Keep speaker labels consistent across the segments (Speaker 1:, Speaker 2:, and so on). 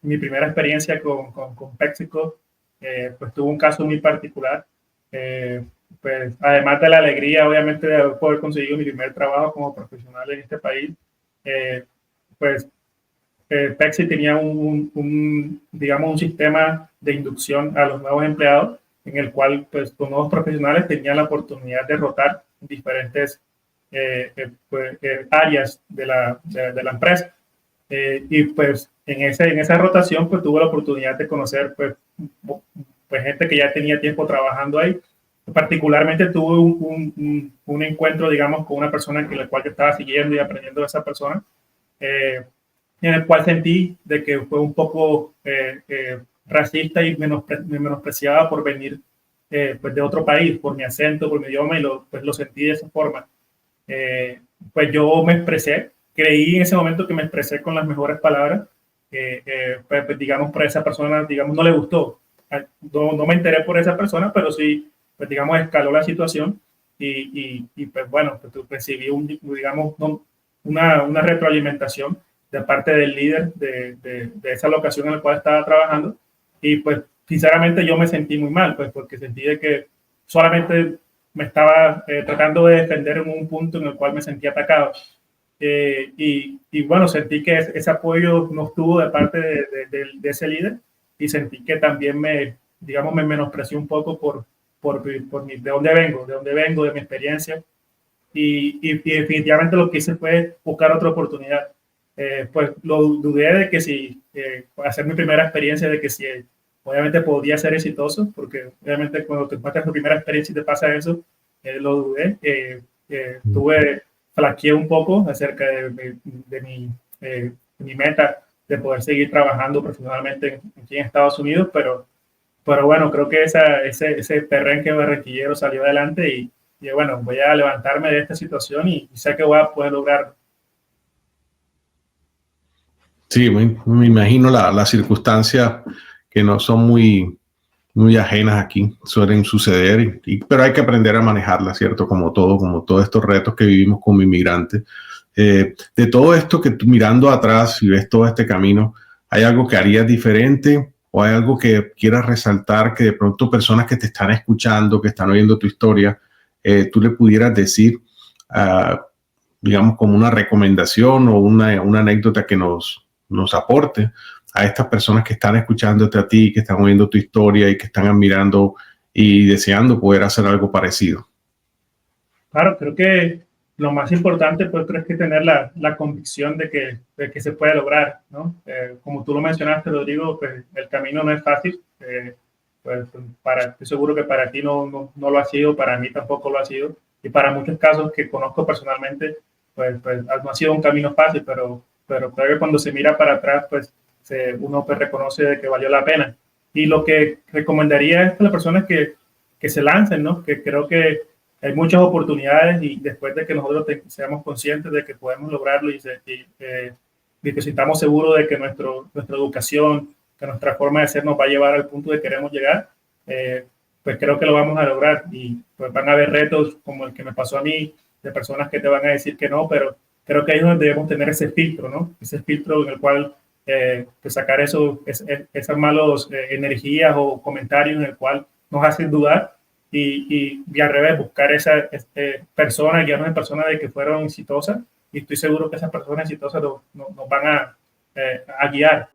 Speaker 1: mi primera experiencia con PepsiCo, pues tuvo un caso muy particular. Pues además de la alegría, obviamente, de poder conseguir mi primer trabajo como profesional en este país, pues Pepsi tenía digamos, un sistema de inducción a los nuevos empleados en el cual pues, los nuevos profesionales tenían la oportunidad de rotar en diferentes áreas de la empresa. Y pues en esa rotación pues tuve la oportunidad de conocer pues gente que ya tenía tiempo trabajando ahí. Particularmente tuve un encuentro, digamos, con una persona que la cual yo estaba siguiendo y aprendiendo de esa persona, en el cual sentí de que fue un poco racista y menospreciada por venir pues de otro país, por mi acento, por mi idioma, y pues lo sentí de esa forma. Pues yo me expresé, creí en ese momento que me expresé con las mejores palabras, pues, digamos, por esa persona, digamos, no le gustó. No me enteré por esa persona, pero sí, pues digamos, escaló la situación y pues bueno, pues recibí digamos, una retroalimentación de parte del líder de esa locación en la cual estaba trabajando y pues sinceramente yo me sentí muy mal, pues porque sentí de que solamente me estaba tratando de defender en un punto en el cual me sentí atacado. Y bueno, sentí que ese apoyo no estuvo de parte de ese líder y sentí que también digamos, me menospreció un poco de dónde vengo, de mi experiencia. Y definitivamente lo que hice fue buscar otra oportunidad. Pues lo dudé de que si, hacer mi primera experiencia, de que si obviamente podía ser exitoso, porque obviamente cuando te encuentras tu primera experiencia y te pasa eso, lo dudé. Flaqueé un poco acerca mi meta de poder seguir trabajando profesionalmente aquí en Estados Unidos, pero bueno, creo que ese perrenque barranquillero salió adelante y bueno, voy a levantarme de esta situación y sé que voy a poder lograrlo.
Speaker 2: Sí, me imagino las circunstancias que no son muy ajenas aquí, suelen suceder, pero hay que aprender a manejarlas, ¿cierto? Como todos estos retos que vivimos como inmigrantes. De todo esto que tú mirando atrás y ves todo este camino, ¿hay algo que harías diferente o hay algo que quieras resaltar que de pronto personas que te están escuchando, que están oyendo tu historia, tú le pudieras decir, digamos, como una recomendación o una anécdota que nos aporte a estas personas que están escuchándote a ti, que están oyendo tu historia y que están admirando y deseando poder hacer algo parecido?
Speaker 1: Claro, creo que lo más importante, pues, creo que tener la convicción de que se puede lograr, ¿no? Como tú lo mencionaste, Rodrigo, pues el camino no es fácil. Pues estoy seguro que para ti no lo ha sido, para mí tampoco lo ha sido. Y para muchos casos que conozco personalmente, pues no ha sido un camino fácil, pero creo que cuando se mira para atrás, pues uno pues reconoce de que valió la pena. Y lo que recomendaría es a las personas que se lancen, ¿no? Que creo que hay muchas oportunidades y después de que nosotros seamos conscientes de que podemos lograrlo y que sintamos seguros de que nuestra educación, que nuestra forma de ser nos va a llevar al punto de que queremos llegar, pues creo que lo vamos a lograr. Y pues van a haber retos como el que me pasó a mí, de personas que te van a decir que no, pero creo que ahí es donde debemos tener ese filtro, ¿no? Ese filtro en el cual pues sacar esas malas energías o comentarios en el cual nos hacen dudar y al revés, buscar esa persona, guiarnos en personas de que fueron exitosas y estoy seguro que esas personas exitosas nos van a guiar.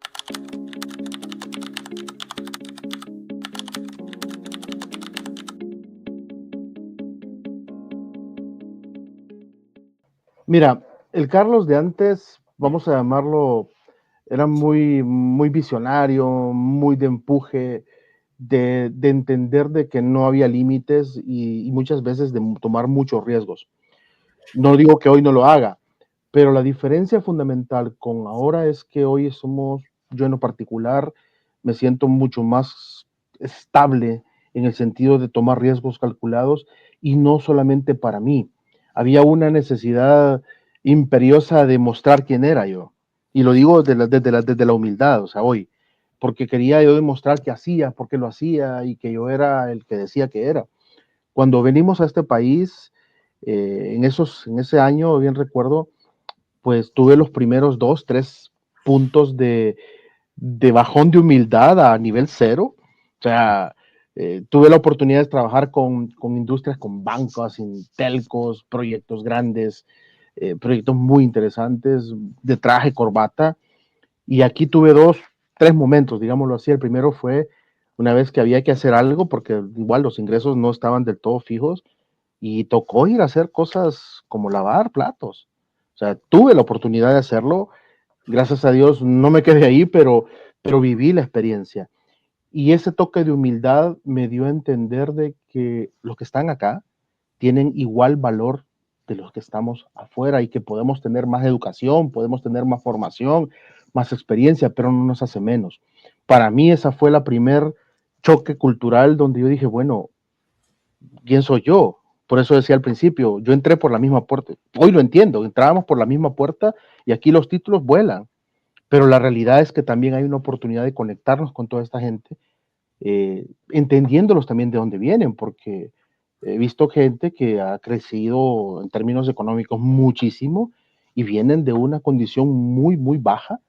Speaker 3: Mira, el Carlos de antes, vamos a llamarlo, era muy visionario, muy de empuje, de entender de que no había límites y muchas veces de tomar muchos riesgos. No digo que hoy no lo haga, pero la diferencia fundamental con ahora es que hoy yo en lo particular, me siento mucho más estable en el sentido de tomar riesgos calculados y no solamente para mí. Había una necesidad imperiosa de mostrar quién era yo. Y lo digo desde la humildad, o sea, hoy, porque quería yo demostrar que hacía, porque lo hacía y que yo era el que decía que era. Cuando venimos a este país, en ese año, bien recuerdo, pues tuve los primeros 2, 3 puntos de de bajón de humildad a nivel cero. O sea, tuve la oportunidad de trabajar con industrias, con bancos, sin telcos, proyectos grandes, proyectos muy interesantes, de traje, corbata. Y aquí tuve tres momentos, digámoslo así. El primero fue una vez que había que hacer algo, porque igual los ingresos no estaban del todo fijos, y tocó ir a hacer cosas como lavar platos. O sea, tuve la oportunidad de hacerlo. Gracias a Dios no me quedé ahí, pero viví la experiencia. Y ese toque de humildad me dio a entender de que los que están acá tienen igual valor de los que estamos afuera y que podemos tener más educación, podemos tener más formación, más experiencia, pero no nos hace menos. Para mí esa fue la primer choque cultural donde yo dije, bueno, ¿quién soy yo? Por eso decía al principio, yo entré por la misma puerta. Hoy lo entiendo, entrábamos por la misma puerta y aquí los títulos vuelan. Pero la realidad es que también hay una oportunidad de conectarnos con toda esta gente, entendiéndolos también de dónde vienen, porque he visto gente que ha crecido en términos económicos muchísimo y vienen de una condición muy, muy baja,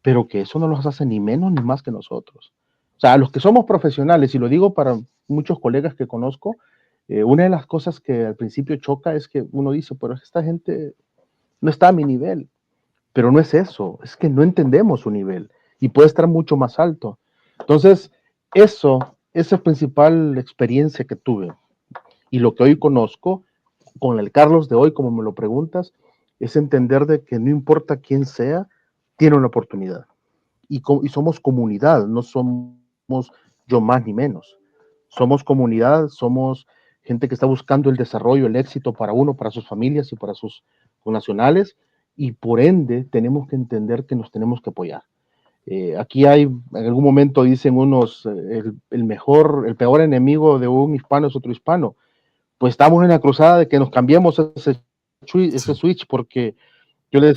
Speaker 3: pero que eso no los hace ni menos ni más que nosotros. O sea, los que somos profesionales, y lo digo para muchos colegas que conozco, una de las cosas que al principio choca es que uno dice, pero esta gente no está a mi nivel, pero no es eso, es que no entendemos su nivel y puede estar mucho más alto. Entonces, esa principal experiencia que tuve y lo que hoy conozco con el Carlos de hoy, como me lo preguntas, es entender de que no importa quién sea, tiene una oportunidad. Y somos comunidad, no somos yo más ni menos. Somos comunidad, somos gente que está buscando el desarrollo, el éxito para uno, para sus familias y para sus nacionales, y por ende tenemos que entender que nos tenemos que apoyar. Aquí hay, en algún momento dicen unos, el peor enemigo de un hispano es otro hispano. Pues estamos en la cruzada de que nos cambiemos ese switch, porque yo le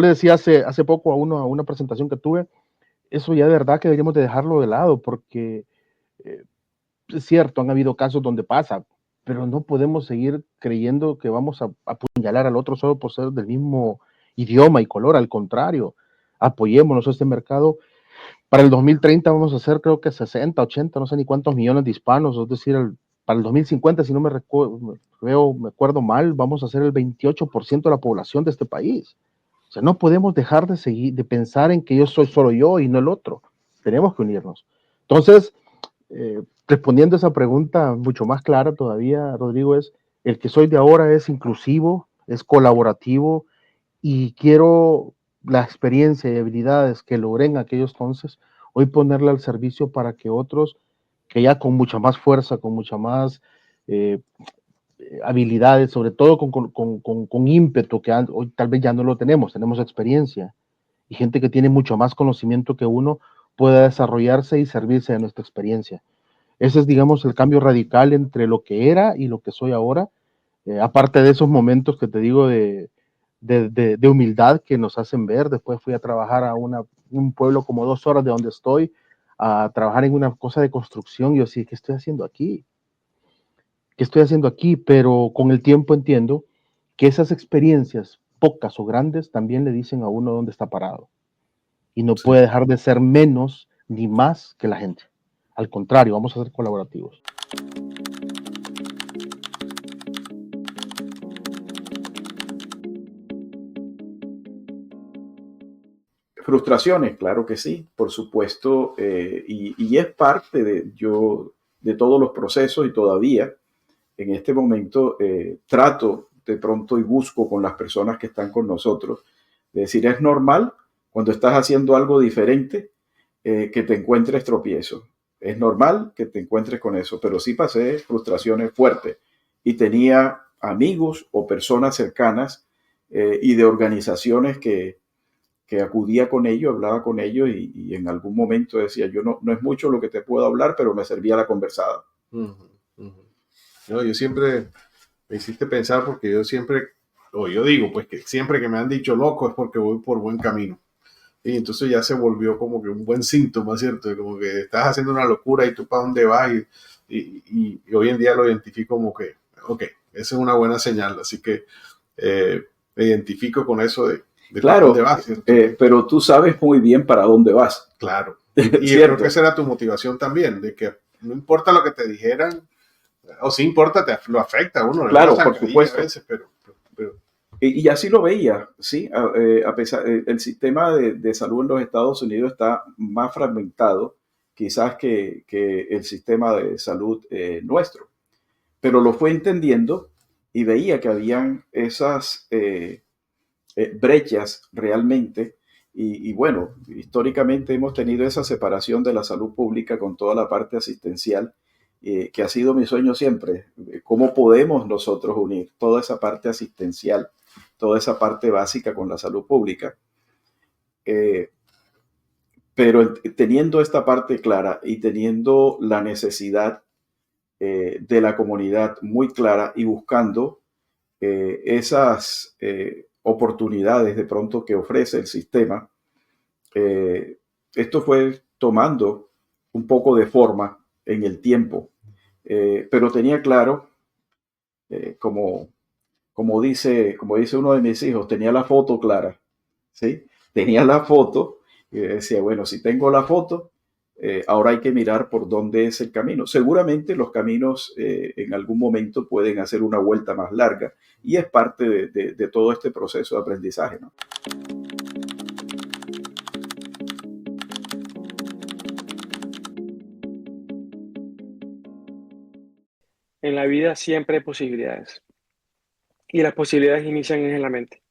Speaker 3: decía hace poco a una presentación que tuve, eso ya de verdad que deberíamos de dejarlo de lado, porque eh, es cierto, han habido casos donde pasa, pero no podemos seguir creyendo que vamos a apuñalar al otro solo por ser del mismo idioma y color. Al contrario, apoyémonos a este mercado. Para el 2030 vamos a hacer creo que 60, 80, no sé ni cuántos millones de hispanos, es decir, para el 2050, si no me acuerdo mal, vamos a ser el 28% de la población de este país. O sea, no podemos dejar de pensar en que yo soy solo yo y no el otro. Tenemos que unirnos. Entonces, respondiendo a esa pregunta mucho más clara todavía, Rodrigo, es el que soy de ahora es inclusivo, es colaborativo y quiero la experiencia y habilidades que logré en aquellos entonces, hoy ponerla al servicio para que otros que ya con mucha más fuerza, con mucha más eh, habilidades, sobre todo con ímpetu, que hoy tal vez ya no lo tenemos experiencia, y gente que tiene mucho más conocimiento que uno pueda desarrollarse y servirse de nuestra experiencia. Ese es, digamos, el cambio radical entre lo que era y lo que soy ahora, aparte de esos momentos que te digo de humildad que nos hacen ver. Después fui a trabajar a un pueblo como 2 horas de donde estoy, a trabajar en una cosa de construcción. Yo sí, ¿qué estoy haciendo aquí? ¿Qué estoy haciendo aquí? Pero con el tiempo entiendo que esas experiencias, pocas o grandes, también le dicen a uno dónde está parado. Y no puede dejar de ser menos ni más que la gente. Al contrario, vamos a ser colaborativos.
Speaker 4: Frustraciones, claro que sí, por supuesto, y es parte de todos los procesos y todavía en este momento trato de pronto y busco con las personas que están con nosotros, de decir, es normal cuando estás haciendo algo diferente que te encuentres tropiezos. Es normal que te encuentres con eso, pero sí pasé frustraciones fuertes y tenía amigos o personas cercanas y de organizaciones que acudía con ellos, hablaba con ellos y en algún momento decía, yo no es mucho lo que te puedo hablar, pero me servía la conversada.
Speaker 2: No, yo siempre me hiciste pensar porque yo digo, pues que siempre que me han dicho loco es porque voy por buen camino. Y entonces ya se volvió como que un buen síntoma, ¿cierto? Como que estás haciendo una locura y tú para dónde vas y hoy en día lo identifico como que, ok, esa es una buena señal. Así que me identifico con eso de
Speaker 4: Claro,
Speaker 2: dónde vas, ¿cierto?
Speaker 4: pero tú sabes muy bien para dónde vas.
Speaker 2: Claro. Y yo creo que esa era tu motivación también, de que no importa lo que te dijeran, o sí importa, lo afecta a uno.
Speaker 4: Claro, por supuesto.
Speaker 2: A veces, pero
Speaker 4: Y así lo veía, ¿sí? A pesar, el sistema de salud en los Estados Unidos está más fragmentado quizás que el sistema de salud nuestro, pero lo fue entendiendo y veía que habían esas brechas realmente. Y bueno, históricamente hemos tenido esa separación de la salud pública con toda la parte asistencial, que ha sido mi sueño siempre. ¿Cómo podemos nosotros unir toda esa parte asistencial, toda esa parte básica con la salud pública? Pero teniendo esta parte clara y teniendo la necesidad de la comunidad muy clara y buscando esas oportunidades de pronto que ofrece el sistema, esto fue tomando un poco de forma en el tiempo, pero tenía claro, como dice uno de mis hijos, tenía la foto clara, ¿sí? Tenía la foto y decía, bueno, si tengo la foto, ahora hay que mirar por dónde es el camino. Seguramente los caminos en algún momento pueden hacer una vuelta más larga y es parte de todo este proceso de aprendizaje, ¿no?
Speaker 5: En la vida siempre hay posibilidades y las posibilidades inician en la mente.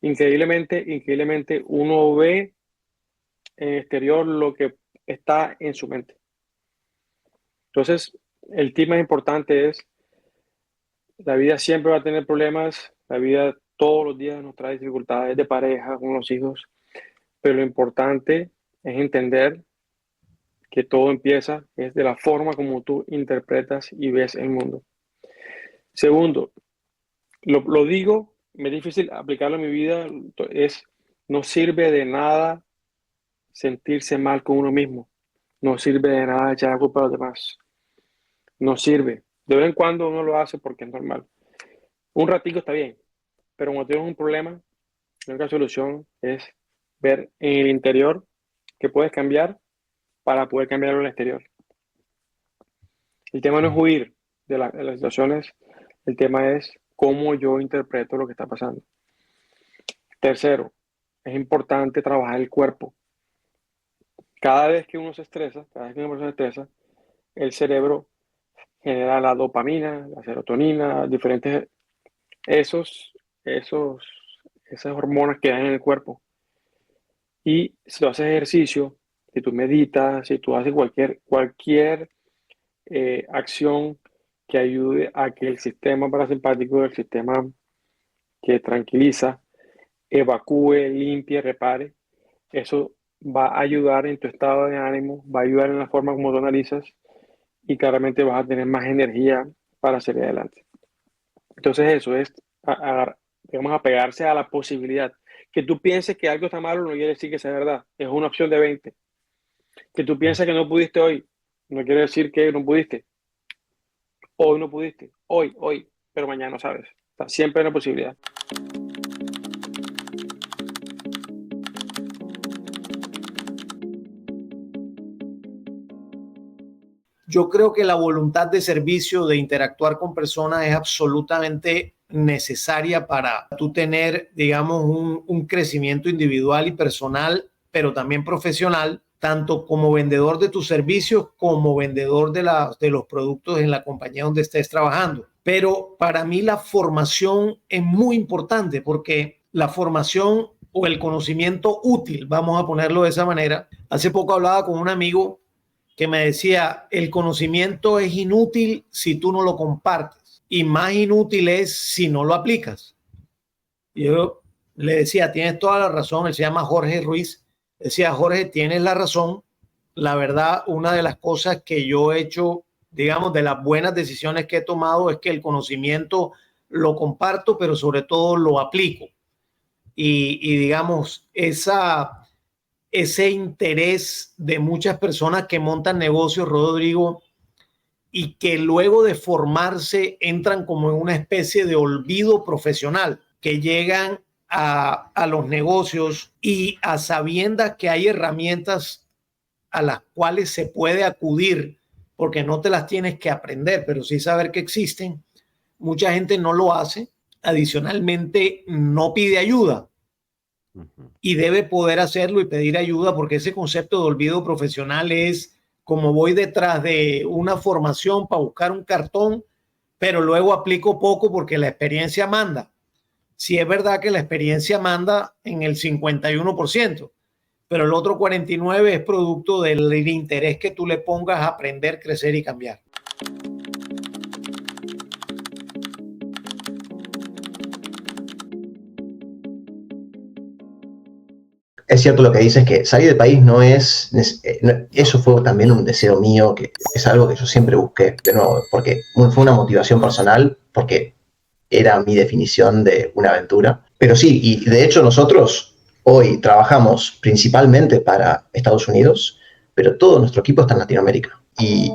Speaker 5: Increíblemente uno ve en el exterior lo que está en su mente. Entonces, el tip más importante es, la vida siempre va a tener problemas, la vida todos los días nos trae dificultades de pareja, con los hijos, pero lo importante es entender que todo empieza es de la forma como tú interpretas y ves el mundo. Segundo, lo digo, me es difícil aplicarlo en mi vida, no sirve de nada sentirse mal con uno mismo, no sirve de nada echar la culpa a los demás, no sirve. De vez en cuando uno lo hace porque es normal. Un ratico está bien, pero cuando tienes un problema, la única solución es ver en el interior qué puedes cambiar para poder cambiarlo en el exterior. El tema no es huir de las situaciones, el tema es cómo yo interpreto lo que está pasando. Tercero, es importante trabajar el cuerpo. Cada vez que uno se estresa, cada vez que una persona se estresa, el cerebro genera la dopamina, la serotonina, diferentes, esas hormonas que hay en el cuerpo. Y si tú haces ejercicio, si tú meditas, si tú haces cualquier acción que ayude a que el sistema parasimpático, el sistema que tranquiliza, evacúe, limpie, repare, eso va a ayudar en tu estado de ánimo, va a ayudar en la forma como tú analizas y claramente vas a tener más energía para seguir adelante. Entonces eso es, digamos, apegarse a la posibilidad. Que tú pienses que algo está malo no quiere decir que sea verdad, es una opción de 20. Que tú pienses que no pudiste hoy, no quiere decir que no pudiste. Hoy no pudiste, hoy, pero mañana no sabes. O sea, siempre hay una posibilidad.
Speaker 6: Yo creo que la voluntad de servicio, de interactuar con personas es absolutamente necesaria para tú tener, digamos, un crecimiento individual y personal, pero también profesional, tanto como vendedor de tus servicios como vendedor de los productos en la compañía donde estés trabajando. Pero para mí la formación es muy importante porque la formación o el conocimiento útil, vamos a ponerlo de esa manera. Hace poco hablaba con un amigo que me decía, el conocimiento es inútil si tú no lo compartes y más inútil es si no lo aplicas. Y yo le decía, tienes toda la razón, él se llama Jorge Ruiz, decía, Jorge, tienes la razón, la verdad, una de las cosas que yo he hecho, digamos, de las buenas decisiones que he tomado es que el conocimiento lo comparto, pero sobre todo lo aplico. Y digamos, ese interés de muchas personas que montan negocios, Rodrigo, y que luego de formarse entran como en una especie de olvido profesional, que llegan a los negocios y a sabiendas que hay herramientas a las cuales se puede acudir, porque no te las tienes que aprender, pero sí saber que existen, mucha gente no lo hace. Adicionalmente, no pide ayuda y debe poder hacerlo y pedir ayuda, porque ese concepto de olvido profesional es como voy detrás de una formación para buscar un cartón, pero luego aplico poco porque la experiencia manda. Sí es verdad que la experiencia manda en el 51%, pero el otro 49% es producto del interés que tú le pongas a aprender, crecer y cambiar.
Speaker 7: Es cierto lo que dices, que salir del país no es, eso fue también un deseo mío, que es algo que yo siempre busqué, de nuevo, porque fue una motivación personal, porque era mi definición de una aventura. Pero sí, y de hecho nosotros hoy trabajamos principalmente para Estados Unidos, pero todo nuestro equipo está en Latinoamérica. Y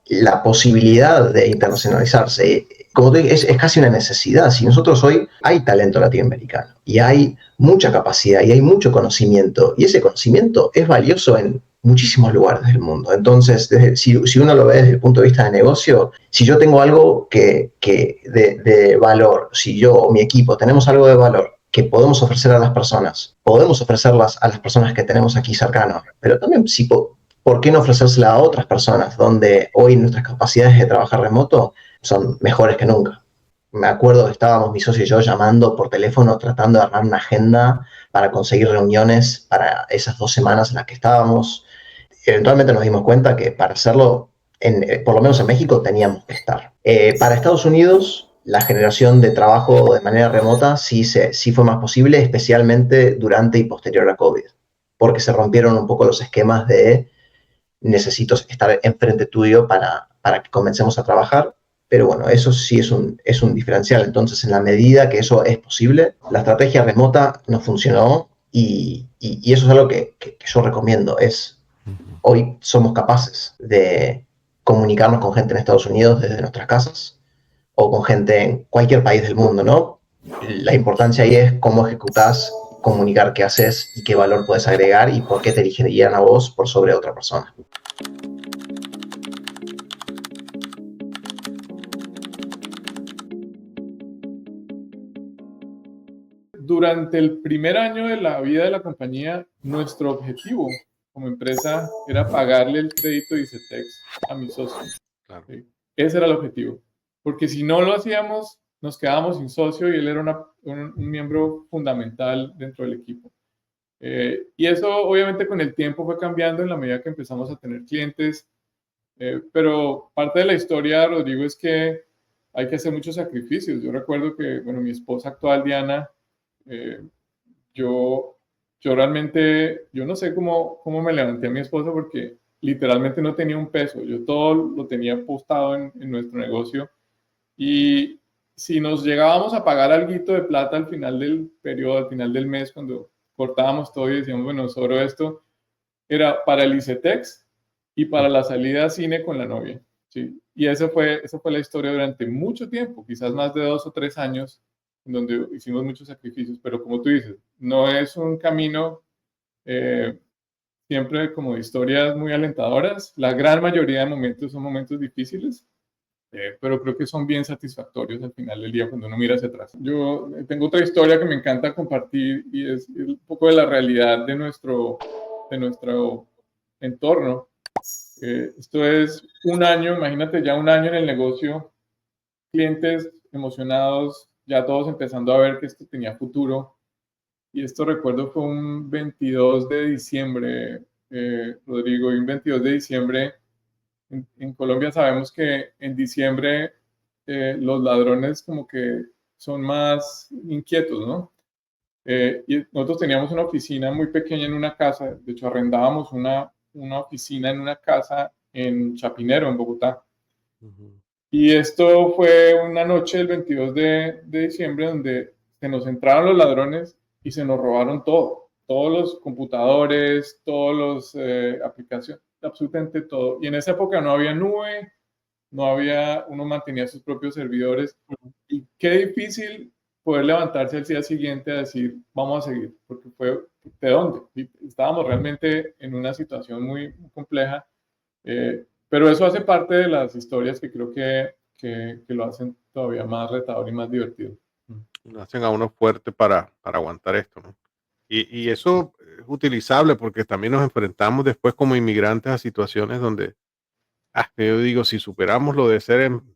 Speaker 7: la posibilidad de internacionalizarse, como te digo, es casi una necesidad. Si nosotros hoy hay talento latinoamericano y hay mucha capacidad y hay mucho conocimiento, y ese conocimiento es valioso en muchísimos lugares del mundo. Entonces, si uno lo ve desde el punto de vista de negocio, si yo tengo algo de valor, si yo o mi equipo tenemos algo de valor que podemos ofrecer a las personas, podemos ofrecerlas a las personas que tenemos aquí cercanos, pero también si ¿por qué no ofrecérsela a otras personas donde hoy nuestras capacidades de trabajar remoto son mejores que nunca? Me acuerdo que estábamos mi socio y yo llamando por teléfono, tratando de armar una agenda para conseguir reuniones para esas 2 semanas en las que estábamos. Eventualmente nos dimos cuenta que para hacerlo, por lo menos en México, teníamos que estar. Para Estados Unidos, la generación de trabajo de manera remota sí fue más posible, especialmente durante y posterior a COVID, porque se rompieron un poco los esquemas de necesito estar enfrente tuyo para que comencemos a trabajar. Pero bueno, eso sí es un diferencial. Entonces, en la medida que eso es posible, la estrategia remota nos funcionó y eso es algo que yo recomiendo. Hoy somos capaces de comunicarnos con gente en Estados Unidos desde nuestras casas o con gente en cualquier país del mundo, ¿no? La importancia ahí es cómo ejecutás, comunicar qué haces y qué valor puedes agregar y por qué te elegirían a vos por sobre otra persona.
Speaker 8: Durante el primer año de la vida de la compañía, nuestro objetivo como empresa era pagarle el crédito de ICETEX a mi socio. Claro. ¿Sí? Ese era el objetivo. Porque si no lo hacíamos, nos quedábamos sin socio y él era un miembro fundamental dentro del equipo. Y eso obviamente con el tiempo fue cambiando en la medida que empezamos a tener clientes. Pero parte de la historia, Rodrigo, es que hay que hacer muchos sacrificios. Yo recuerdo que, bueno, mi esposa actual, Diana, yo realmente, yo no sé cómo me levanté a mi esposa porque literalmente no tenía un peso. Yo todo lo tenía apostado en nuestro negocio. Y si nos llegábamos a pagar alguito de plata al final del periodo, al final del mes, cuando cortábamos todo y decíamos, bueno, sobró esto, era para el ICETEX y para la salida a cine con la novia. ¿Sí? Y esa fue la historia durante mucho tiempo, quizás más de 2 o 3 años, en donde hicimos muchos sacrificios. Pero como tú dices, no es un camino siempre como de historias muy alentadoras. La gran mayoría de momentos son momentos difíciles, pero creo que son bien satisfactorios al final del día cuando uno mira hacia atrás. Yo tengo otra historia que me encanta compartir y es un poco de la realidad de nuestro entorno. Esto es un año, imagínate ya un año en el negocio, clientes emocionados, ya todos empezando a ver que esto tenía futuro. Y esto recuerdo fue un 22 de diciembre, Rodrigo, y un 22 de diciembre. En Colombia sabemos que en diciembre los ladrones como que son más inquietos, ¿no? Y nosotros teníamos una oficina muy pequeña en una casa, de hecho arrendábamos una oficina en una casa en Chapinero, en Bogotá. Y esto fue una noche del 22 de diciembre donde se nos entraron los ladrones y se nos robaron todo, todos los computadores, todas las aplicaciones, absolutamente todo. Y en esa época no había nube, uno mantenía sus propios servidores. Y qué difícil poder levantarse al día siguiente a decir, vamos a seguir, porque fue, ¿de dónde? Y estábamos realmente en una situación muy compleja, pero eso hace parte de las historias que creo que lo hacen todavía más retador y más divertido.
Speaker 2: Lo hacen a uno fuerte para aguantar esto, ¿no? Y eso es utilizable porque también nos enfrentamos después como inmigrantes a situaciones donde, yo digo, si superamos lo de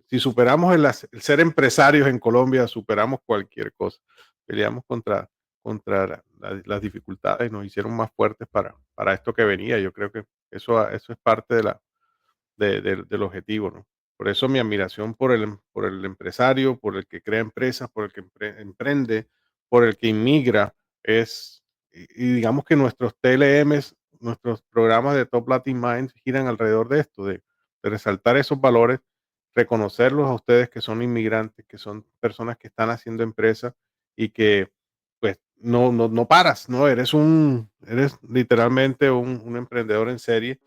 Speaker 2: si superamos el ser empresarios en Colombia, superamos cualquier cosa. Peleamos contra las dificultades, nos hicieron más fuertes para esto que venía. Yo creo que eso es parte del objetivo, ¿no? Por eso mi admiración por el empresario, por el que crea empresas, por el que emprende, por el que inmigra, y digamos que nuestros TLMs, nuestros programas de Top Latin Minds giran alrededor de esto, de resaltar esos valores, reconocerlos a ustedes que son inmigrantes, que son personas que están haciendo empresas y que pues no paras, ¿no? Eres literalmente un emprendedor en serie.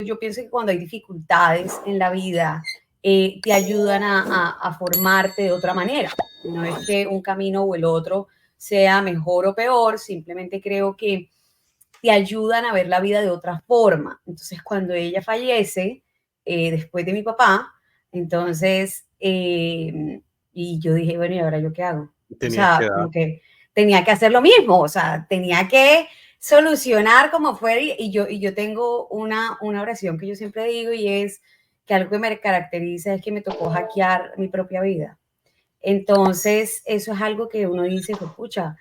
Speaker 9: Yo pienso que cuando hay dificultades en la vida, te ayudan a formarte de otra manera. No es que un camino o el otro sea mejor o peor, simplemente creo que te ayudan a ver la vida de otra forma. Entonces, cuando ella fallece, después de mi papá, entonces, y yo dije, bueno, ¿y ahora yo qué hago? O sea, como que tenía que hacer lo mismo, o sea, tenía que solucionar como fuera, y yo tengo una oración que yo siempre digo, y es que algo que me caracteriza es que me tocó hackear mi propia vida. Entonces, eso es algo que uno dice, pucha,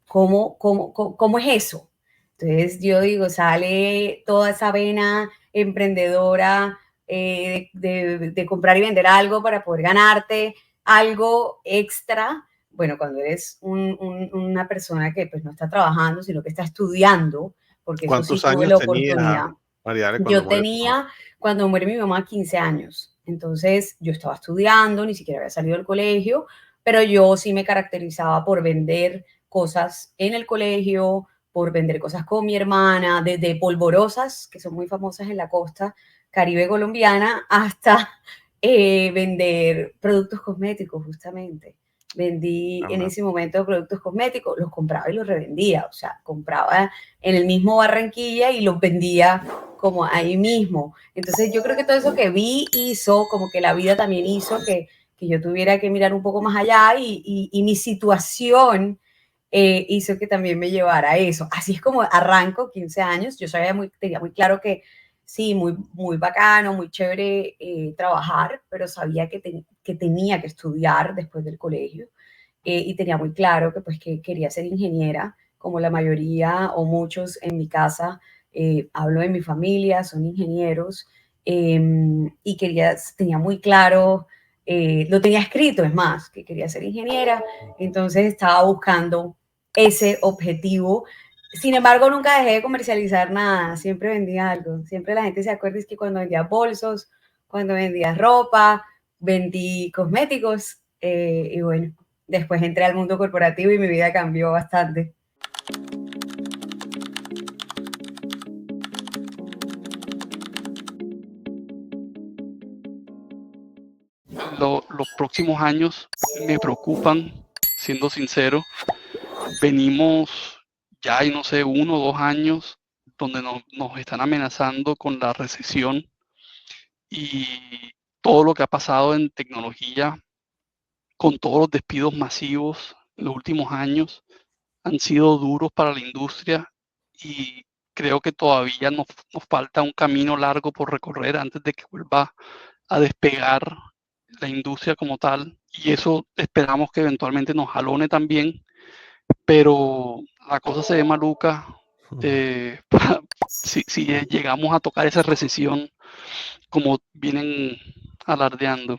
Speaker 9: ¿cómo es eso? Entonces, yo digo, sale toda esa vena emprendedora de comprar y vender algo para poder ganarte algo extra. Bueno, cuando eres una persona que pues no está trabajando, sino que está estudiando, porque eso sí tuve la oportunidad. Yo tenía, cuando muere mi mamá, 15 años. Entonces, yo estaba estudiando, ni siquiera había salido del colegio, pero yo sí me caracterizaba por vender cosas en el colegio, por vender cosas con mi hermana, desde polvorosas, que son muy famosas en la costa caribe colombiana, hasta vender productos cosméticos, justamente. Vendí en ese momento productos cosméticos, los compraba y los revendía, o sea, compraba en el mismo Barranquilla y los vendía como ahí mismo. Entonces yo creo que todo eso que vi hizo, como que la vida también hizo que yo tuviera que mirar un poco más allá, y mi situación hizo que también me llevara a eso. Así es como arranco, 15 años, yo tenía muy claro que sí, muy bacano, muy chévere trabajar, pero sabía que tenía que estudiar después del colegio, y tenía muy claro que, pues, que quería ser ingeniera, como la mayoría o muchos en mi casa. Hablo de mi familia, son ingenieros, y tenía muy claro, lo tenía escrito, es más, que quería ser ingeniera, entonces estaba buscando ese objetivo. Sin embargo, nunca dejé de comercializar nada, siempre vendía algo. Siempre la gente se acuerda es que cuando vendía bolsos, cuando vendía ropa, vendí cosméticos, y bueno, después entré al mundo corporativo y mi vida cambió bastante.
Speaker 10: Los próximos años me preocupan, siendo sincero. Venimos ya hay, no sé, 1 o 2 años donde nos están amenazando con la recesión, y todo lo que ha pasado en tecnología, con todos los despidos masivos en los últimos años, han sido duros para la industria, y creo que todavía nos falta un camino largo por recorrer antes de que vuelva a despegar la industria como tal, y eso esperamos que eventualmente nos jalone también, pero la cosa se ve maluca si llegamos a tocar esa recesión como vienen alardeando.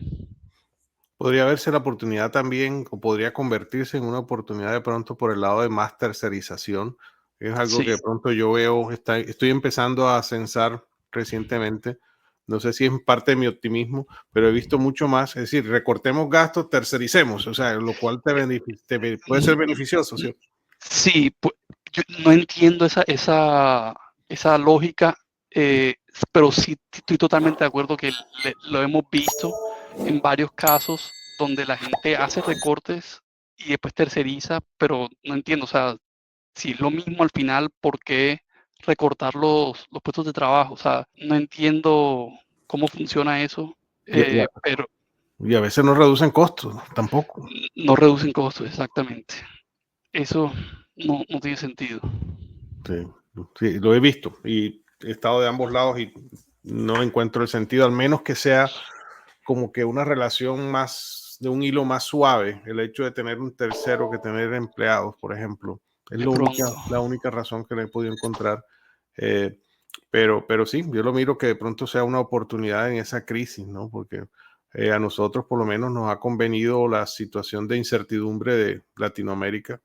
Speaker 2: Podría verse la oportunidad también, o podría convertirse en una oportunidad de pronto por el lado de más tercerización. Es algo que de pronto yo veo, estoy empezando a censar recientemente. No sé si es parte de mi optimismo, pero he visto mucho más. Es decir, recortemos gastos, tercericemos, o sea, lo cual te puede ser beneficioso, ¿sí?
Speaker 10: Sí, pues, yo no entiendo esa lógica pero sí estoy totalmente de acuerdo que lo hemos visto en varios casos donde la gente hace recortes y después terceriza, pero no entiendo, o sea, si es lo mismo al final, ¿por qué recortar los puestos de trabajo? O sea, no entiendo cómo funciona eso, pero
Speaker 2: Y a veces no reducen costos tampoco.
Speaker 10: no reducen costos, exactamente. Eso no tiene sentido.
Speaker 2: Sí, sí, lo he visto y he estado de ambos lados y no encuentro el sentido, al menos que sea como que una relación más, de un hilo más suave, el hecho de tener un tercero que tener empleados, por ejemplo. Es
Speaker 10: De
Speaker 2: la única razón que le he podido encontrar. Pero sí, yo lo miro que de pronto sea una oportunidad en esa crisis, ¿no? Porque a nosotros por lo menos nos ha convenido la situación de incertidumbre de Latinoamérica.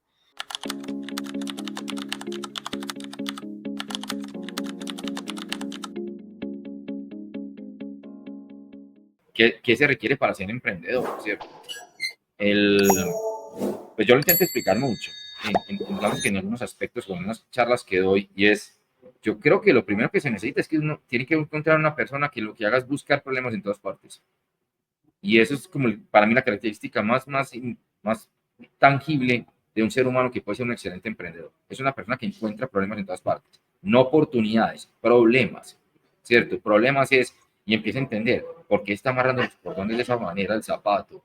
Speaker 11: ¿Qué se requiere para ser emprendedor, ¿cierto? Pues yo lo intento explicar mucho, digamos que en algunos aspectos, con unas charlas que doy, y es, yo creo que lo primero que se necesita es que uno tiene que encontrar una persona que lo que haga es buscar problemas en todas partes. Y eso es como para mí la característica más tangible de un ser humano que puede ser un excelente emprendedor. Es una persona que encuentra problemas en todas partes, no oportunidades, problemas, ¿cierto? Problemas es, y empieza a entender por qué está amarrando los cordones de esa manera el zapato,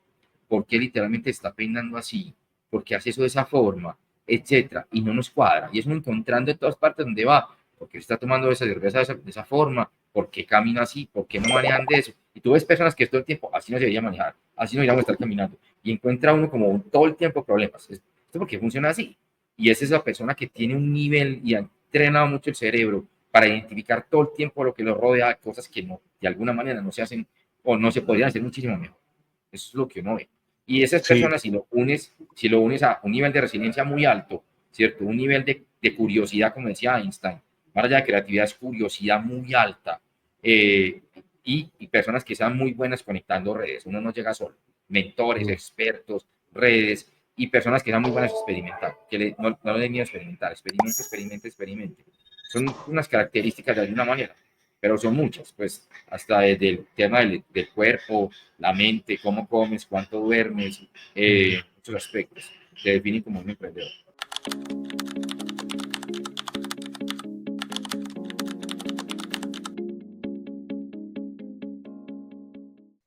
Speaker 11: por qué literalmente está peinando así, por qué hace eso de esa forma, etcétera, y no nos cuadra. Y es uno encontrando en todas partes donde va, por qué está tomando esa cerveza de esa forma, por qué camina así, por qué no manejan de eso. Y tú ves personas que todo el tiempo, así no se debería manejar, así no deberíamos estar caminando. Y encuentra uno como todo el tiempo problemas. Esto porque funciona así. Y es esa persona que tiene un nivel y ha entrenado mucho el cerebro para identificar todo el tiempo lo que lo rodea, cosas que no, de alguna manera no se hacen o no se podrían hacer muchísimo mejor. Eso es lo que uno ve. Y esas personas, si lo unes a un nivel de resiliencia muy alto, ¿cierto? Un nivel de curiosidad, como decía Einstein, más allá de creatividad, es curiosidad muy alta. Y personas que sean muy buenas conectando redes. Uno no llega solo. Mentores, expertos, redes y personas que sean muy buenas experimentando. Que no le den miedo a experimentar. Experimente. Son unas características de alguna manera, pero son muchas, pues hasta desde el tema del cuerpo, la mente, cómo comes, cuánto duermes, muchos aspectos te definen como un emprendedor.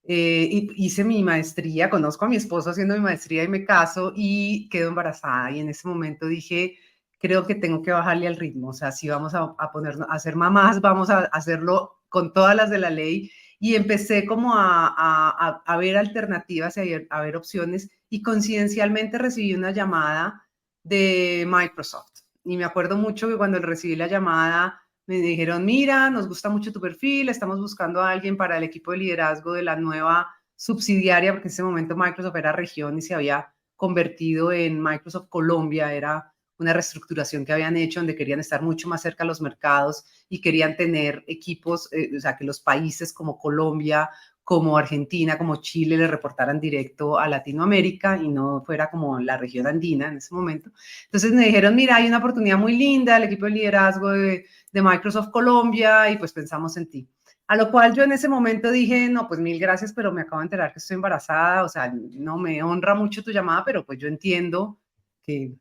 Speaker 12: Hice mi maestría, conozco a mi esposo haciendo mi maestría y me caso y quedo embarazada. Y en ese momento dije, creo que tengo que bajarle al ritmo. O sea, si vamos a ponernos a ser mamás, vamos a hacerlo con todas las de la ley. Y empecé como a ver alternativas, a ver opciones y coincidencialmente recibí una llamada de Microsoft. Y me acuerdo mucho que cuando recibí la llamada, me dijeron, mira, nos gusta mucho tu perfil, estamos buscando a alguien para el equipo de liderazgo de la nueva subsidiaria, porque en ese momento Microsoft era región y se había convertido en Microsoft Colombia, era una reestructuración que habían hecho donde querían estar mucho más cerca a los mercados y querían tener equipos, o sea, que los países como Colombia, como Argentina, como Chile le reportaran directo a Latinoamérica y no fuera como la región andina en ese momento. Entonces me dijeron, mira, hay una oportunidad muy linda, el equipo de liderazgo de Microsoft Colombia y pues pensamos en ti. A lo cual yo en ese momento dije, no, pues mil gracias, pero me acabo de enterar que estoy embarazada, o sea, no me honra mucho tu llamada, pero pues yo entiendo que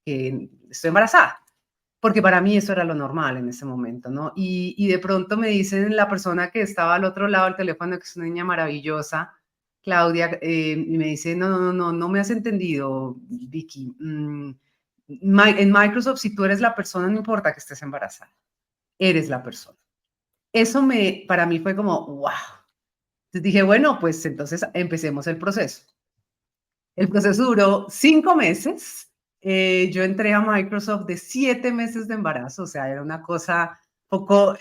Speaker 12: estoy embarazada, porque para mí eso era lo normal en ese momento, ¿no? Y de pronto me dicen la persona que estaba al otro lado del teléfono, que es una niña maravillosa, Claudia, y me dice, no me has entendido, Vicky. En Microsoft, si tú eres la persona, no importa que estés embarazada, eres la persona. Eso para mí fue como, wow. Entonces dije, bueno, pues entonces empecemos el proceso. El proceso duró 5 meses. Yo entré a Microsoft de 7 meses de embarazo, o sea, era una cosa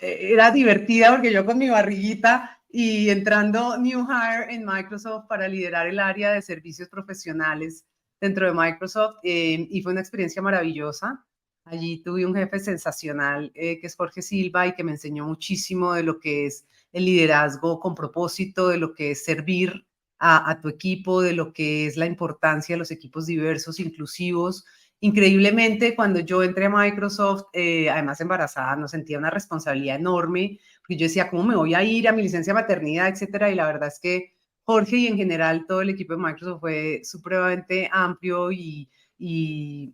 Speaker 12: era divertida porque yo con mi barriguita y entrando new hire en Microsoft para liderar el área de servicios profesionales dentro de Microsoft y fue una experiencia maravillosa. Allí tuve un jefe sensacional que es Jorge Silva y que me enseñó muchísimo de lo que es el liderazgo con propósito, de lo que es servir a tu equipo, de lo que es la importancia de los equipos diversos, inclusivos increíblemente, cuando yo entré a Microsoft, además embarazada, no sentía una responsabilidad enorme, porque yo decía, ¿cómo me voy a ir a mi licencia de maternidad, etcétera? Y la verdad es que Jorge y en general todo el equipo de Microsoft fue supremamente amplio y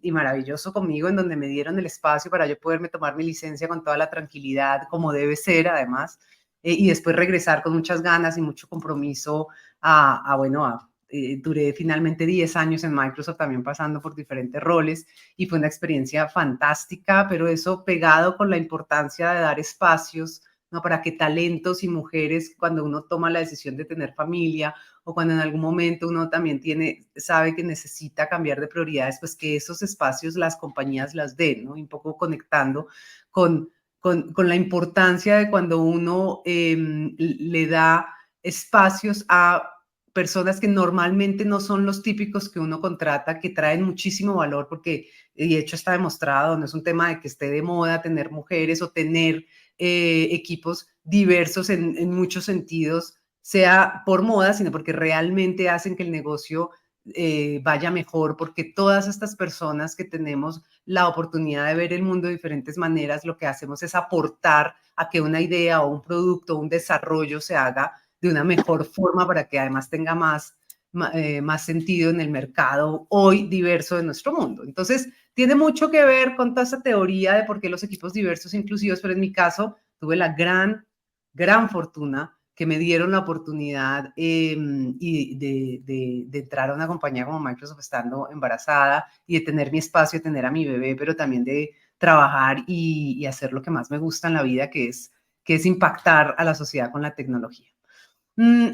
Speaker 12: maravilloso conmigo, en donde me dieron el espacio para yo poderme tomar mi licencia con toda la tranquilidad, como debe ser además, y después regresar con muchas ganas y mucho compromiso duré finalmente 10 años en Microsoft, también pasando por diferentes roles, y fue una experiencia fantástica, pero eso pegado con la importancia de dar espacios, ¿no? Para que talentos y mujeres, cuando uno toma la decisión de tener familia o cuando en algún momento uno también sabe que necesita cambiar de prioridades, pues que esos espacios las compañías las den, ¿no? Y un poco conectando con la importancia de cuando uno le da espacios a personas que normalmente no son los típicos que uno contrata, que traen muchísimo valor, porque de hecho está demostrado, no es un tema de que esté de moda tener mujeres o tener equipos diversos en muchos sentidos, sea por moda, sino porque realmente hacen que el negocio vaya mejor, porque todas estas personas que tenemos la oportunidad de ver el mundo de diferentes maneras, lo que hacemos es aportar a que una idea o un producto o un desarrollo se haga de una mejor forma para que además tenga más sentido en el mercado hoy diverso de nuestro mundo. Entonces, tiene mucho que ver con toda esa teoría de por qué los equipos diversos e inclusivos, pero en mi caso tuve la gran fortuna que me dieron la oportunidad de entrar a una compañía como Microsoft estando embarazada y de tener mi espacio, de tener a mi bebé, pero también de trabajar y hacer lo que más me gusta en la vida, que es impactar a la sociedad con la tecnología.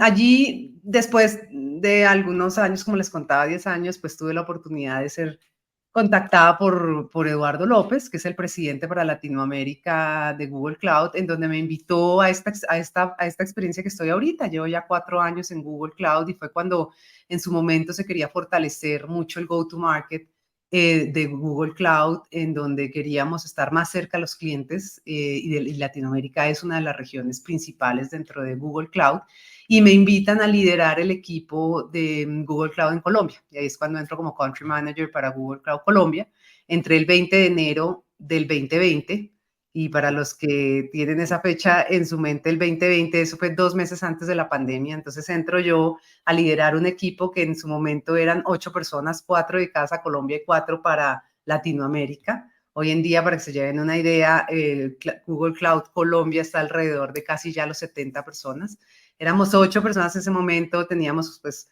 Speaker 12: Allí, después de algunos años, como les contaba, 10 años, pues tuve la oportunidad de ser contactada por Eduardo López, que es el presidente para Latinoamérica de Google Cloud, en donde me invitó a esta experiencia que estoy ahorita. Llevo ya 4 años en Google Cloud y fue cuando en su momento se quería fortalecer mucho el go-to-market de Google Cloud, en donde queríamos estar más cerca a los clientes y Latinoamérica es una de las regiones principales dentro de Google Cloud, y me invitan a liderar el equipo de Google Cloud en Colombia. Y ahí es cuando entro como Country Manager para Google Cloud Colombia. Entré el 20 de enero del 2020, y para los que tienen esa fecha en su mente, el 2020, eso fue 2 meses antes de la pandemia. Entonces entro yo a liderar un equipo que en su momento eran 8 personas, 4 dedicadas a Colombia y 4 para Latinoamérica. Hoy en día, para que se lleven una idea, Google Cloud Colombia está alrededor de casi ya los 70 personas. Éramos 8 personas en ese momento, teníamos pues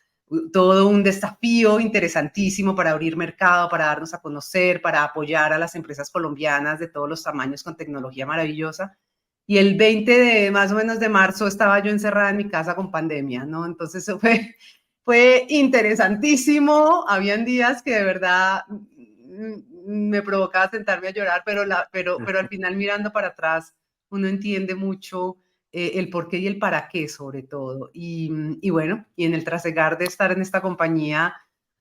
Speaker 12: todo un desafío interesantísimo para abrir mercado, para darnos a conocer, para apoyar a las empresas colombianas de todos los tamaños con tecnología maravillosa. Y el 20 de más o menos de marzo estaba yo encerrada en mi casa con pandemia, ¿no? Entonces eso fue interesantísimo. Habían días que de verdad me provocaba sentarme a llorar, pero al final mirando para atrás uno entiende mucho el por qué y el para qué sobre todo. Y bueno, y en el trasegar de estar en esta compañía,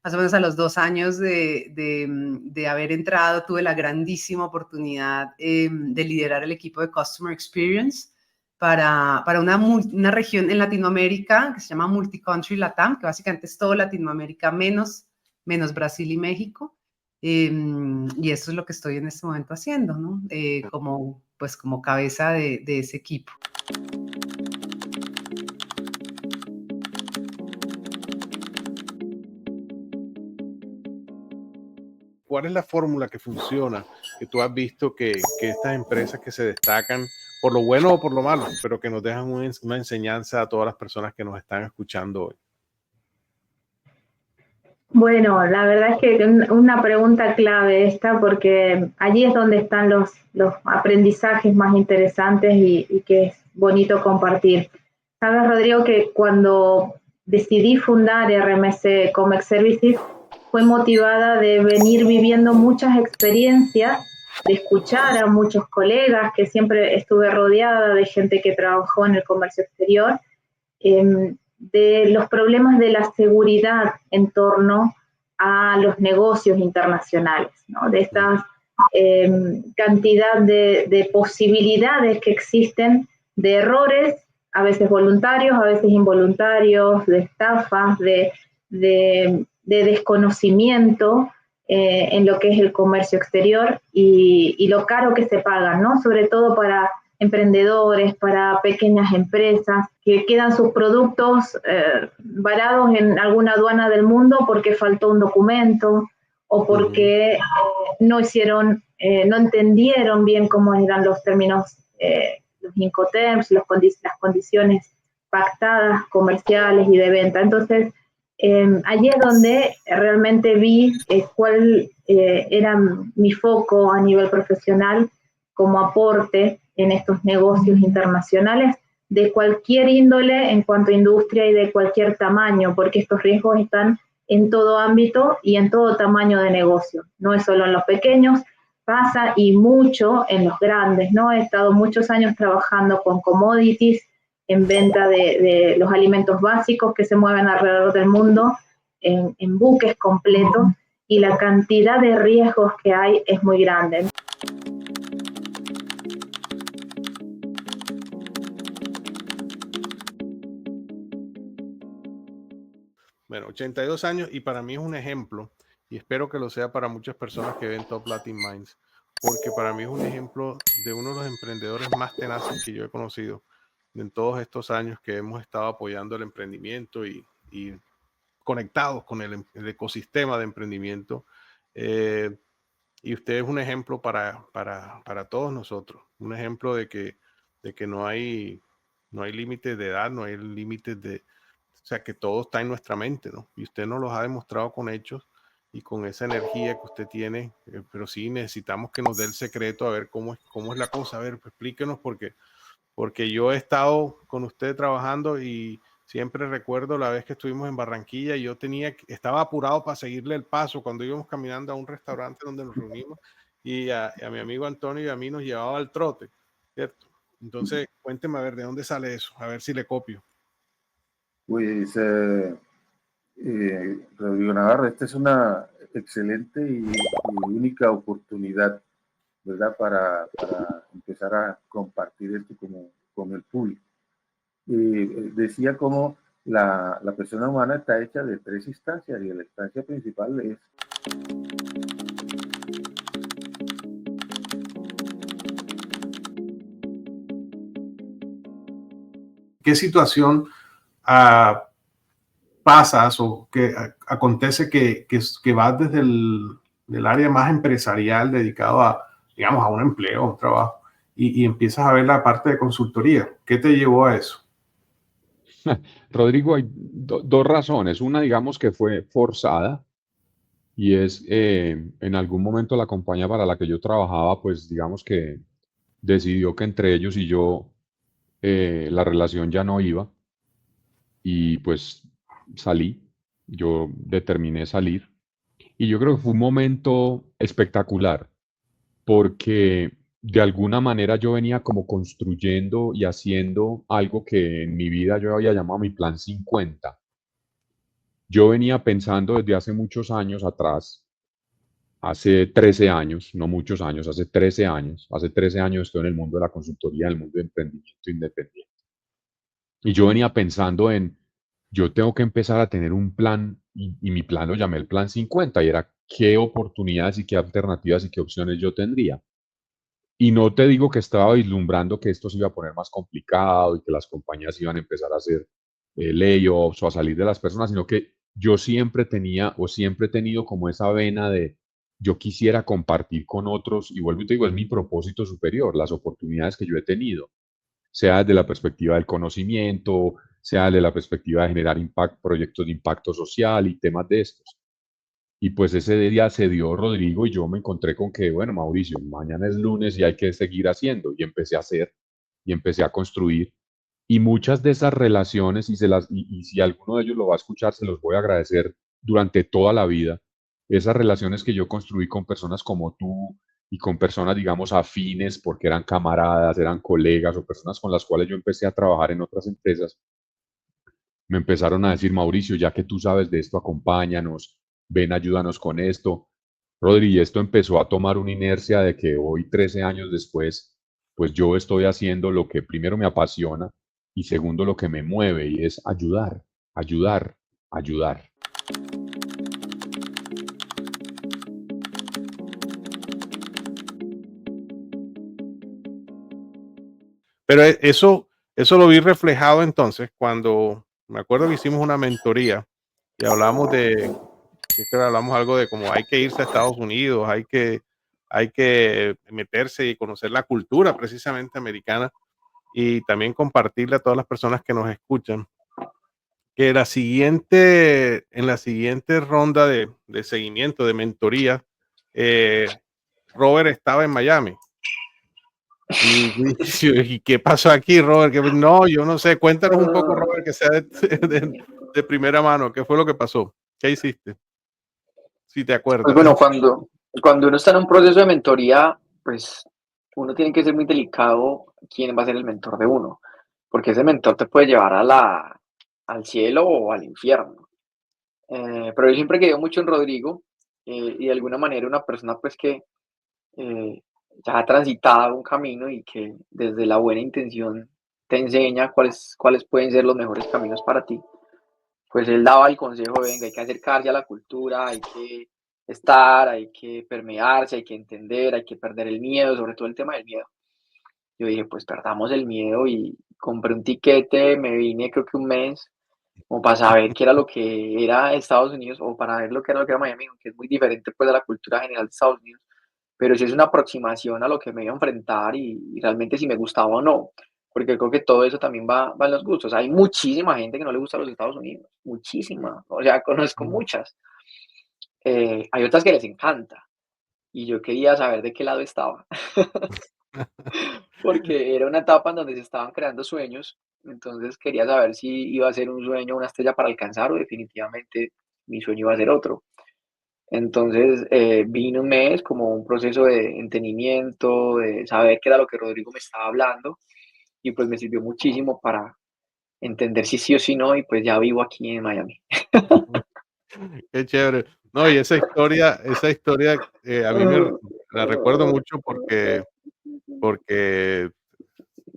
Speaker 12: más o menos a los 2 años de haber entrado, tuve la grandísima oportunidad de liderar el equipo de Customer Experience para una región en Latinoamérica que se llama Multicountry Latam, que básicamente es todo Latinoamérica menos Brasil y México. Y eso es lo que estoy en este momento haciendo, ¿no? Como cabeza de ese equipo.
Speaker 2: ¿Cuál es la fórmula que funciona, que tú has visto que estas empresas que se destacan, por lo bueno o por lo malo, pero que nos dejan una enseñanza a todas las personas que nos están escuchando hoy?
Speaker 13: Bueno, la verdad es que una pregunta clave esta, porque allí es donde están los aprendizajes más interesantes y que es bonito compartir. Sabes, Rodrigo, que cuando decidí fundar RMC Comex Services fue motivada de venir viviendo muchas experiencias, de escuchar a muchos colegas, que siempre estuve rodeada de gente que trabajó en el comercio exterior, de los problemas de la seguridad en torno a los negocios internacionales, ¿no? De esta cantidad de posibilidades que existen de errores, a veces voluntarios, a veces involuntarios, de estafas, de desconocimiento, en lo que es el comercio exterior y lo caro que se pagan, ¿no? Sobre todo para emprendedores, para pequeñas empresas, que quedan sus productos varados en alguna aduana del mundo porque faltó un documento o porque no entendieron bien cómo eran los términos, los Incoterms, las condiciones pactadas, comerciales y de venta. Entonces, allí es donde realmente vi cuál era mi foco a nivel profesional como aporte en estos negocios internacionales de cualquier índole en cuanto a industria y de cualquier tamaño, porque estos riesgos están en todo ámbito y en todo tamaño de negocio. No es solo en los pequeños, pasa y mucho en los grandes, ¿no? He estado muchos años trabajando con commodities, en venta de los alimentos básicos que se mueven alrededor del mundo, en buques completos, y la cantidad de riesgos que hay es muy grande.
Speaker 2: Bueno, 82 años y para mí es un ejemplo, y espero que lo sea para muchas personas que ven Top Latin Minds, porque para mí es un ejemplo de uno de los emprendedores más tenaces que yo he conocido en todos estos años que hemos estado apoyando el emprendimiento y conectados con el ecosistema de emprendimiento. Y usted es un ejemplo para todos nosotros, un ejemplo de que no hay límites de edad, no hay límites de... O sea, que todo está en nuestra mente, ¿no? Y usted nos los ha demostrado con hechos y con esa energía que usted tiene, pero sí necesitamos que nos dé el secreto a ver cómo es la cosa. A ver, pues, explíquenos porque yo he estado con usted trabajando y siempre recuerdo la vez que estuvimos en Barranquilla y estaba apurado para seguirle el paso cuando íbamos caminando a un restaurante donde nos reunimos y a mi amigo Antonio y a mí nos llevaba al trote, ¿cierto? Entonces, cuénteme a ver de dónde sale eso, a ver si le copio.
Speaker 14: Pues, Rodrigo Navarro, esta es una excelente y única oportunidad, ¿verdad?, para empezar a compartir esto con el público. Decía cómo la persona humana está hecha de 3 instancias y la instancia principal es...
Speaker 2: ¿Qué situación pasas o que acontece que vas desde el área más empresarial dedicado a, digamos, a un empleo, a un trabajo, y empiezas a ver la parte de consultoría? ¿Qué te llevó a eso?
Speaker 15: Rodrigo, hay dos razones. Una, digamos, que fue forzada, y es en algún momento la compañía para la que yo trabajaba, pues digamos que decidió que entre ellos y yo la relación ya no iba, y pues salí. Yo determiné salir, y yo creo que fue un momento espectacular porque de alguna manera yo venía como construyendo y haciendo algo que en mi vida yo había llamado mi plan 50. Yo venía pensando desde hace muchos años atrás, hace 13 años, no muchos años, hace 13 años estoy en el mundo de la consultoría, en el mundo de emprendimiento independiente. Y yo venía pensando yo tengo que empezar a tener un plan, y mi plan lo llamé el plan 50, y era qué oportunidades y qué alternativas y qué opciones yo tendría. Y no te digo que estaba vislumbrando que esto se iba a poner más complicado y que las compañías iban a empezar a hacer layoffs o a salir de las personas, sino que yo siempre tenía o siempre he tenido como esa vena de yo quisiera compartir con otros, y vuelvo y te digo, es mi propósito superior, las oportunidades que yo he tenido, sea desde la perspectiva del conocimiento, sea desde la perspectiva de generar proyectos de impacto social y temas de estos. Y pues ese día se dio, Rodrigo, y yo me encontré con que, bueno, Mauricio, mañana es lunes y hay que seguir haciendo. Y empecé a hacer, y empecé a construir. Y muchas de esas relaciones, y si alguno de ellos lo va a escuchar, se los voy a agradecer durante toda la vida. Esas relaciones que yo construí con personas como tú y con personas, digamos, afines, porque eran camaradas, eran colegas o personas con las cuales yo empecé a trabajar en otras empresas, me empezaron a decir, Mauricio, ya que tú sabes de esto, acompáñanos, ven, ayúdanos con esto. Rodri, y esto empezó a tomar una inercia de que hoy, 13 años después, pues yo estoy haciendo lo que primero me apasiona y segundo lo que me mueve, y es ayudar, ayudar, ayudar.
Speaker 2: Pero eso lo vi reflejado entonces cuando me acuerdo que hicimos una mentoría y hablamos algo de como hay que irse a Estados Unidos, hay que meterse y conocer la cultura precisamente americana y también compartirle a todas las personas que nos escuchan que en la siguiente ronda de seguimiento, de mentoría, Robert estaba en Miami. ¿Y qué pasó aquí, Robert? No, yo no sé. Cuéntanos un poco, Robert, que sea de primera mano. ¿Qué fue lo que pasó? ¿Qué hiciste? Si te acuerdas.
Speaker 16: Pues bueno, cuando uno está en un proceso de mentoría, pues uno tiene que ser muy delicado quién va a ser el mentor de uno, porque ese mentor te puede llevar al cielo o al infierno. Pero yo siempre creo mucho en Rodrigo y de alguna manera una persona pues que ya ha transitado un camino y que desde la buena intención te enseña cuáles pueden ser los mejores caminos para ti. Pues él daba el consejo, venga, hay que acercarse a la cultura, hay que estar, hay que permearse, hay que entender, hay que perder el miedo, sobre todo el tema del miedo. Yo dije, pues perdamos el miedo y compré un tiquete, me vine creo que un mes, como para saber qué era lo que era Estados Unidos o para ver lo que era Miami, que es muy diferente pues a la cultura general de Estados Unidos, pero sí es una aproximación a lo que me iba a enfrentar y realmente si me gustaba o no, porque creo que todo eso también va en los gustos. Hay muchísima gente que no le gusta los Estados Unidos, muchísima, o sea, conozco muchas. Hay otras que les encanta y yo quería saber de qué lado estaba, porque era una etapa en donde se estaban creando sueños, entonces quería saber si iba a ser un sueño, una estrella para alcanzar o definitivamente mi sueño iba a ser otro. Entonces vine un mes como un proceso de entendimiento, de saber qué era lo que Rodrigo me estaba hablando y pues me sirvió muchísimo para entender si sí o si no y pues ya vivo aquí en Miami.
Speaker 2: Qué chévere. No, y esa historia a mí me la recuerdo mucho porque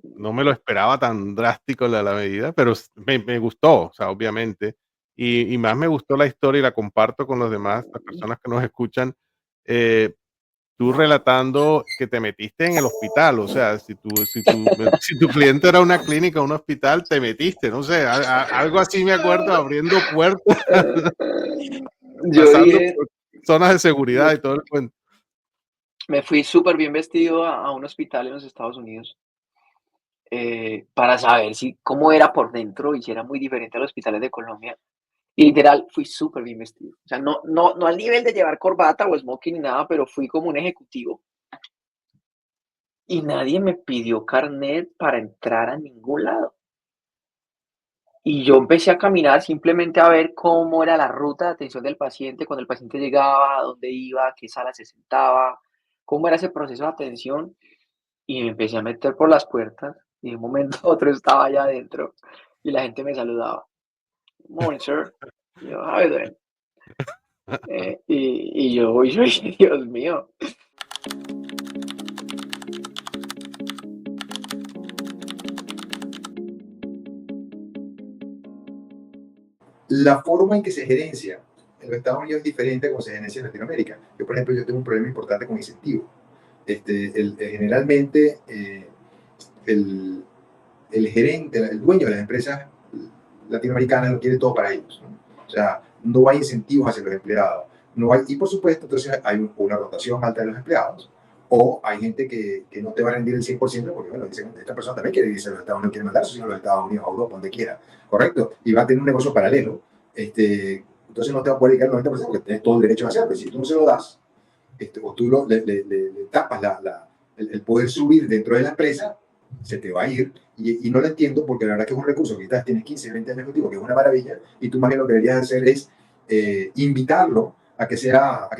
Speaker 2: no me lo esperaba tan drástico la medida, pero me gustó, o sea, obviamente. Y más me gustó la historia y la comparto con los demás, las personas que nos escuchan. Tú relatando que te metiste en el hospital, o sea, si tu cliente era una clínica o un hospital, te metiste, no sé, algo así me acuerdo, abriendo puertas, pasando por zonas de seguridad y todo el cuento.
Speaker 16: Me fui súper bien vestido a un hospital en los Estados Unidos para saber cómo era por dentro y si era muy diferente a los hospitales de Colombia. Y literal, fui súper bien vestido. O sea, no al nivel de llevar corbata o smoking ni nada, pero fui como un ejecutivo. Y nadie me pidió carnet para entrar a ningún lado. Y yo empecé a caminar simplemente a ver cómo era la ruta de atención del paciente, cuando el paciente llegaba, a dónde iba, a qué sala se sentaba, cómo era ese proceso de atención. Y me empecé a meter por las puertas y de un momento a otro estaba allá adentro y la gente me saludaba. Morning, sir. Y yo, how you doing? Y yo, Dios mío.
Speaker 17: La forma en que se gerencia en los Estados Unidos es diferente a como se gerencia en Latinoamérica. Yo, por ejemplo, tengo un problema importante con incentivos. Generalmente, el gerente, el dueño de las empresas latinoamericanas lo quiere todo para ellos, ¿no? O sea, no hay incentivos hacia los empleados. No hay, y por supuesto, entonces hay una rotación alta de los empleados. O hay gente que no te va a rendir el 100% porque, bueno, dicen, esta persona también quiere irse a los Estados Unidos, quiere mandar a sus hijos a los Estados Unidos, a Europa, donde quiera, ¿correcto? Y va a tener un negocio paralelo. Entonces no te va a poder dedicar el 90% porque tienes todo el derecho a hacerlo. Si tú no se lo das, o tú le tapas el poder subir dentro de la empresa, se te va a ir. Y no lo entiendo porque la verdad que es un recurso que quizás tienes 15, 20 años contigo, que es una maravilla, y tú más bien lo que deberías hacer es invitarlo a que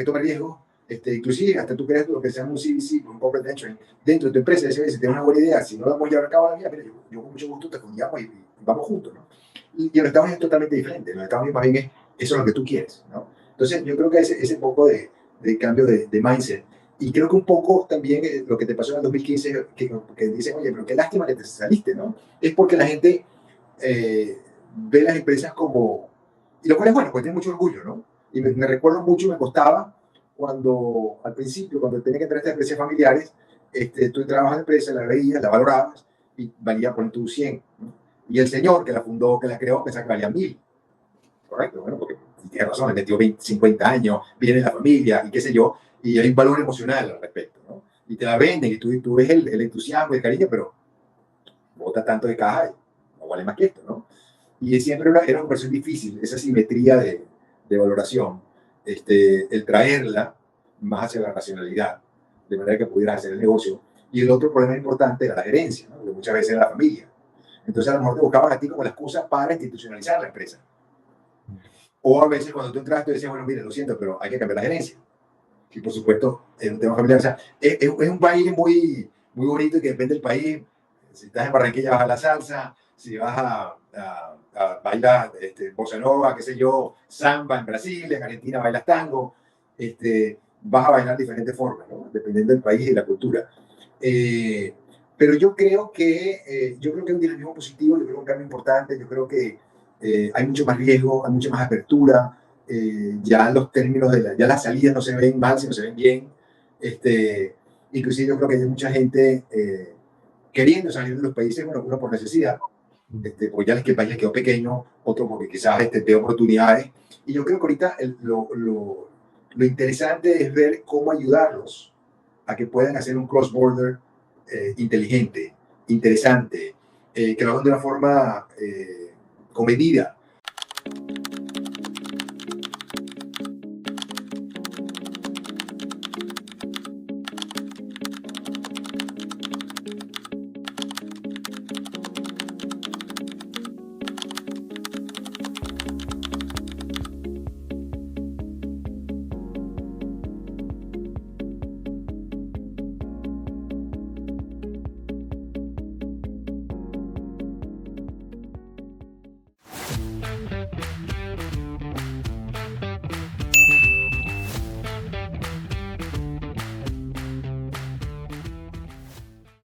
Speaker 17: tome riesgos. Inclusive hasta tú creas lo que sea un CVC, un corporate venture, dentro de tu empresa, si tienes una buena idea, si no la vamos a llevar a cabo la mía, mira, yo con mucho gusto te llamo y vamos juntos, ¿no? Y en los Estados Unidos es totalmente diferente. En los Estados Unidos más bien eso es lo que tú quieres, ¿no? Entonces yo creo que ese poco de cambio de mindset, y creo que un poco también lo que te pasó en el 2015, que dicen, oye, pero qué lástima que te saliste, ¿no? Es porque la gente ve las empresas como, y lo cual es bueno, porque tiene mucho orgullo, ¿no? Y me recuerdo mucho, me costaba cuando, al principio, cuando tenía que entrar a estas empresas familiares, tú entrabas a la empresa, la veías, la valorabas, y valía por tu 100, ¿no? Y el señor que la fundó, que la creó, pensaba que valía 1000. Correcto, bueno, porque tiene razón, le metió 20, 50 años, viene la familia y qué sé yo, y hay un valor emocional al respecto, ¿no? Y te la venden y tú ves el entusiasmo y el cariño, pero bota tanto de caja y no vale más que esto, ¿no? Y siempre era una conversión difícil, esa simetría de valoración, el traerla más hacia la racionalidad, de manera que pudieras hacer el negocio. Y el otro problema importante era la gerencia, ¿no? Que muchas veces era la familia. Entonces a lo mejor te buscaban a ti como la excusa para institucionalizar la empresa. O a veces cuando tú entras, tú decías, bueno, mire, lo siento, pero hay que cambiar la gerencia. Y por supuesto, es un tema familiar. O sea, es un baile muy, muy bonito y que depende del país. Si estás en Barranquilla, vas a la salsa. Si vas a bailar bossa nova, qué sé yo, samba en Brasil, en Argentina bailas tango. Vas a bailar de diferentes formas, ¿no? Dependiendo del país y de la cultura. Pero yo creo que es un dinamismo positivo, yo creo que es un cambio importante, yo creo que hay mucho más riesgo, hay mucha más apertura, ya los términos ya las salidas no se ven mal, sino se ven bien. Inclusive yo creo que hay mucha gente queriendo salir de los países, bueno, uno por necesidad, porque ya es que el país les quedó pequeño, otro porque quizás ve oportunidades. Y yo creo que ahorita lo interesante es ver cómo ayudarlos a que puedan hacer un cross-border inteligente, interesante, que lo hagan de una forma comedida,